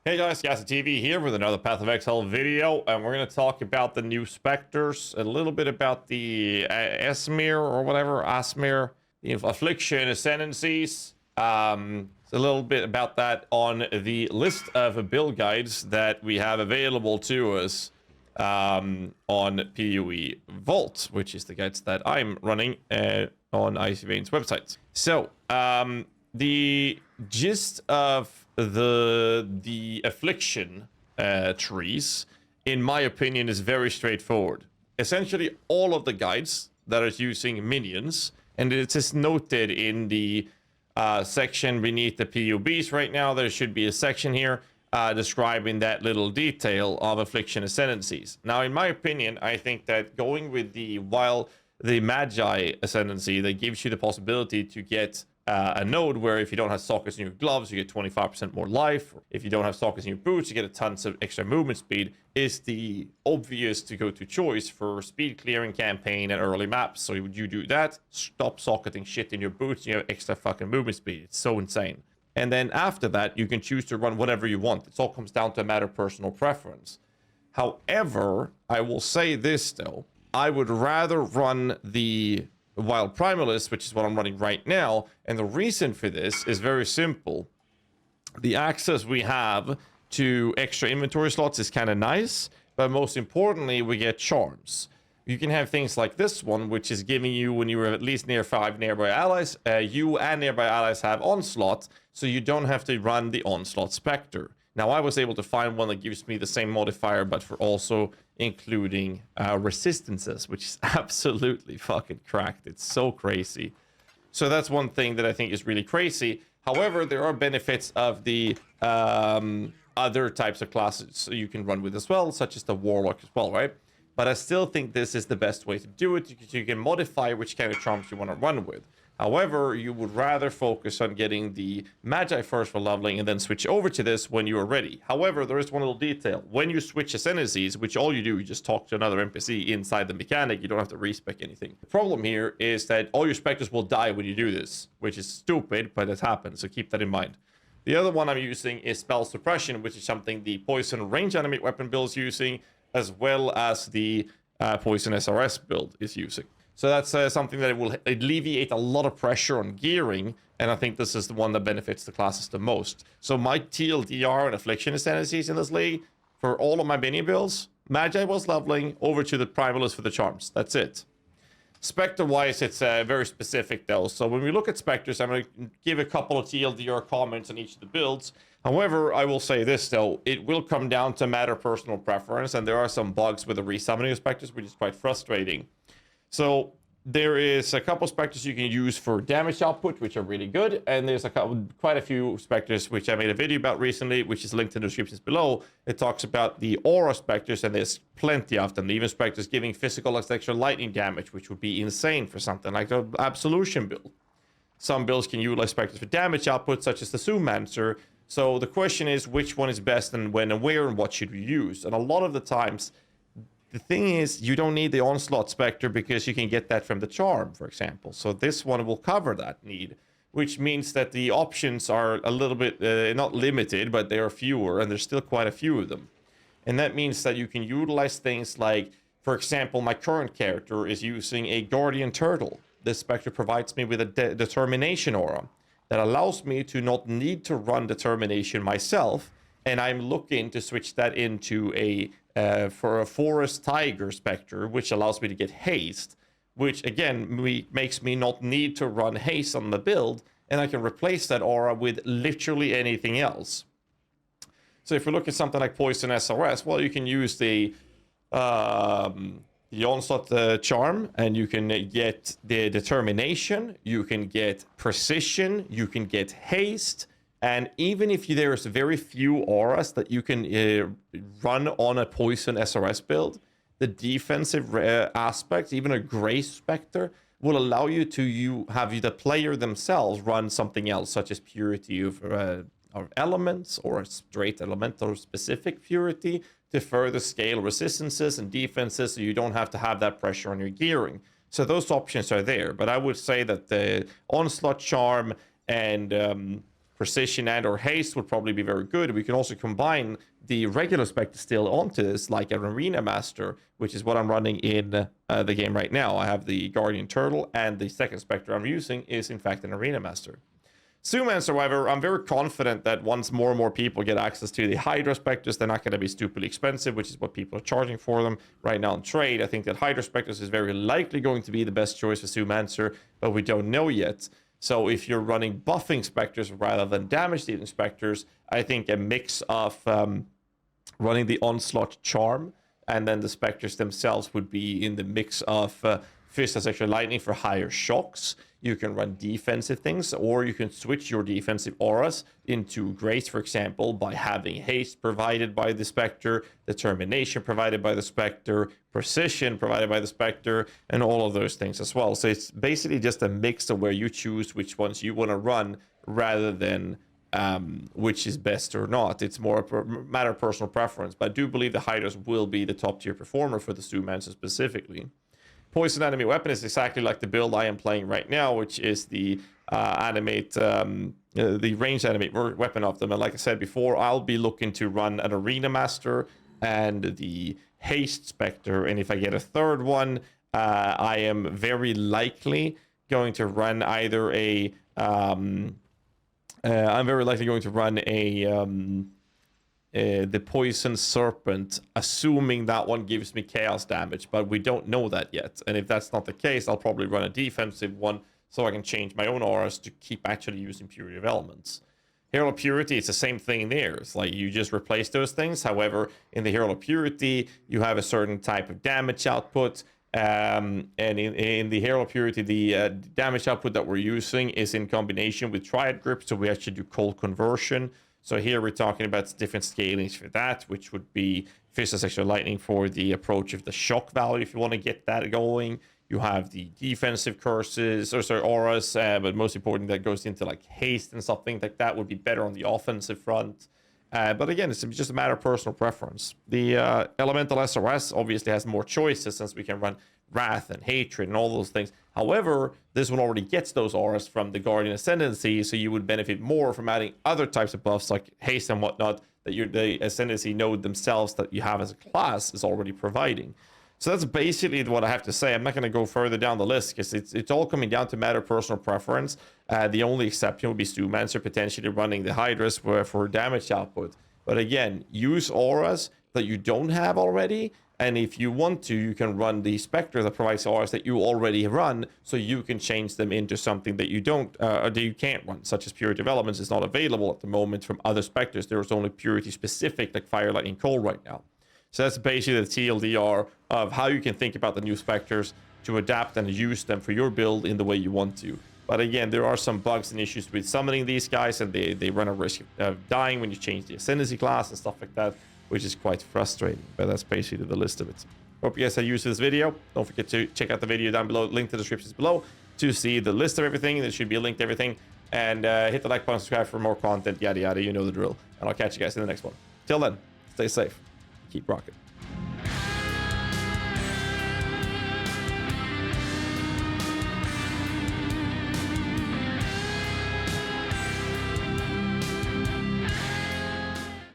Hey guys, GHAZZY TV here with another Path of Exile video, and we're going to talk about the new specters, a little bit about the Esmir or whatever, Asmir, the Affliction, Ascendancies, a little bit about that on the list of build guides that we have available to us on PoE Vault, which is the guides that I'm running on Icy Vein's website. So, the gist of the Affliction trees, in my opinion, is very straightforward. Essentially, all of the guides that are using minions, and it is noted in the section beneath the PUBs right now, there should be a section here describing that little detail of Affliction Ascendancies. Now, in my opinion, I think that going with the Magi Ascendancy, that gives you the possibility to get a node where if you don't have sockets in your gloves, you get 25% more life. If you don't have sockets in your boots, you get a tons of extra movement speed, is the obvious to go to choice for speed clearing campaign and early maps. So you do that, stop socketing shit in your boots, you have extra fucking movement speed. It's so insane. And then after that, you can choose to run whatever you want. It all comes down to a matter of personal preference. However, I will say this though, I would rather run the Wild Primalist, which is what I'm running right now, and the reason for this is very simple. The access we have to extra inventory slots is kind of nice, but most importantly, we get charms. You can have things like this one, which is giving you, when you're at least near 5 nearby allies, you and nearby allies have Onslaught, so you don't have to run the Onslaught Spectre. Now, I was able to find one that gives me the same modifier, but for also including resistances, which is absolutely fucking cracked. It's so crazy. So that's one thing that I think is really crazy. However, there are benefits of the other types of classes you can run with as well, such as the Warlock as well, right? But I still think this is the best way to do it, because you can modify which kind of charms you want to run with. However, you would rather focus on getting the Magi first for leveling and then switch over to this when you are ready. However, there is one little detail. When you switch Ascendancies, which all you do, you just talk to another NPC inside the mechanic, you don't have to respec anything. The problem here is that all your specters will die when you do this, which is stupid, but it happens, so keep that in mind. The other one I'm using is Spell Suppression, which is something the Poison Range Animate Weapon build is using, as well as the Poison SRS build is using. So that's something that will alleviate a lot of pressure on gearing, and I think this is the one that benefits the classes the most. So my TLDR and Affliction Ascendancies in this league, for all of my mini builds, Magi was leveling over to the Primalist for the charms. That's it. Spectre-wise, it's very specific though. So when we look at Spectres, I'm going to give a couple of TLDR comments on each of the builds. However, I will say this though, it will come down to a matter of personal preference, and there are some bugs with the resummoning of Spectres, which is quite frustrating. So there is a couple specters you can use for damage output, which are really good, and there's quite a few specters which I made a video about recently, which is linked in the descriptions below. It talks about the aura specters, and there's plenty of them. Even specters giving physical extra lightning damage, which would be insane for something like the Absolution build. Some builds can utilize specters for damage output, such as the Zoomancer. So the question is, which one is best, and when and where, and what should we use? And a lot of the times, the thing is, you don't need the Onslaught Spectre because you can get that from the Charm, for example. So this one will cover that need, which means that the options are a little bit, not limited, but they are fewer, and there's still quite a few of them. And that means that you can utilize things like, for example, my current character is using a Guardian Turtle. This Spectre provides me with a Determination aura that allows me to not need to run Determination myself, and I'm looking to switch that into for a Forest Tiger Spectre, which allows me to get haste, which again makes me not need to run haste on the build, and I can replace that aura with literally anything else. So if you look at something like Poison SRS, well, you can use the Onslaught Charm, and you can get the Determination, you can get Precision, you can get haste. And even if there's very few auras that you can run on a Poison SRS build, the defensive aspect, even a Grey Spectre, will allow you to have the player themselves run something else, such as Purity of Elements, or a straight elemental specific Purity, to further scale resistances and defenses, so you don't have to have that pressure on your gearing. So those options are there, but I would say that the Onslaught Charm and precision and or haste would probably be very good. We can also combine the regular spectre still onto this, like an arena master, which is what I'm running in the game right now. I have the guardian turtle, and the second spectre I'm using is in fact an arena master. Zoomancer, however, I'm very confident that once more and more people get access to the Hydra Spectres, they're not going to be stupidly expensive, which is what people are charging for them right now in trade. I think that Hydra Spectres is very likely going to be the best choice for Zoomancer, but we don't know yet. So if you're running buffing Spectres rather than damage-dealing Spectres, I think a mix of running the Onslaught Charm and then the Spectres themselves would be in the mix of Fist of Sexual Lightning for higher shocks. You can run defensive things, or you can switch your defensive auras into Grace, for example, by having haste provided by the Spectre, determination provided by the Spectre, precision provided by the Spectre, and all of those things as well. So it's basically just a mix of where you choose which ones you want to run rather than which is best or not. It's more a matter of personal preference, but I do believe the Hydras will be the top tier performer for the Zoomancer specifically. Poison enemy weapon is exactly like the build I am playing right now, which is the the ranged animate weapon of them. And like I said before, I'll be looking to run an arena master and the haste spectre. And if I get a third one, I am very likely going to run either a the poison serpent, assuming that one gives me chaos damage, but we don't know that yet. And if that's not the case, I'll probably run a defensive one so I can change my own auras to keep actually using Purity of Elements. Herald of Purity, it's the same thing there. It's like you just replace those things. However, in the Herald of Purity, you have a certain type of damage output. And in the Herald of Purity, the damage output that we're using is in combination with Triad Grip, so we actually do cold conversion. So here we're talking about different scalings for that, which would be Fist of Sexual Lightning for the approach of the shock value if you want to get that going. You have the defensive curses, or sorry, auras, but most important that goes into like haste and something like that would be better on the offensive front. But again, it's just a matter of personal preference. The Elemental SRS obviously has more choices since we can run Wrath and Hatred and all those things. However, this one already gets those auras from the Guardian Ascendancy, so you would benefit more from adding other types of buffs like haste and whatnot that the Ascendancy node themselves that you have as a class is already providing. So that's basically what I have to say. I'm not going to go further down the list because it's all coming down to matter of personal preference. The only exception would be Zoomancer potentially running the Hydras for damage output. But again, use auras that you don't have already. And if you want to, you can run the Spectre that provides auras that you already run, so you can change them into something that you don't, or that you can't run, such as Purity Developments is not available at the moment from other Spectres. There's only Purity specific, like Fire, Lightning, Cold right now. So that's basically the TLDR of how you can think about the new Spectres to adapt and use them for your build in the way you want to. But again, there are some bugs and issues with summoning these guys, and they run a risk of dying when you change the Ascendancy class and stuff like that, which is quite frustrating. But that's basically the list of it. Hope you guys had use of this video. Don't forget to check out the video down below, link to the descriptions below to see the list of everything. There should be a link to everything. And hit the like button, subscribe for more content, yada yada, you know the drill. And I'll catch you guys in the next one. Till then, stay safe, keep rocking.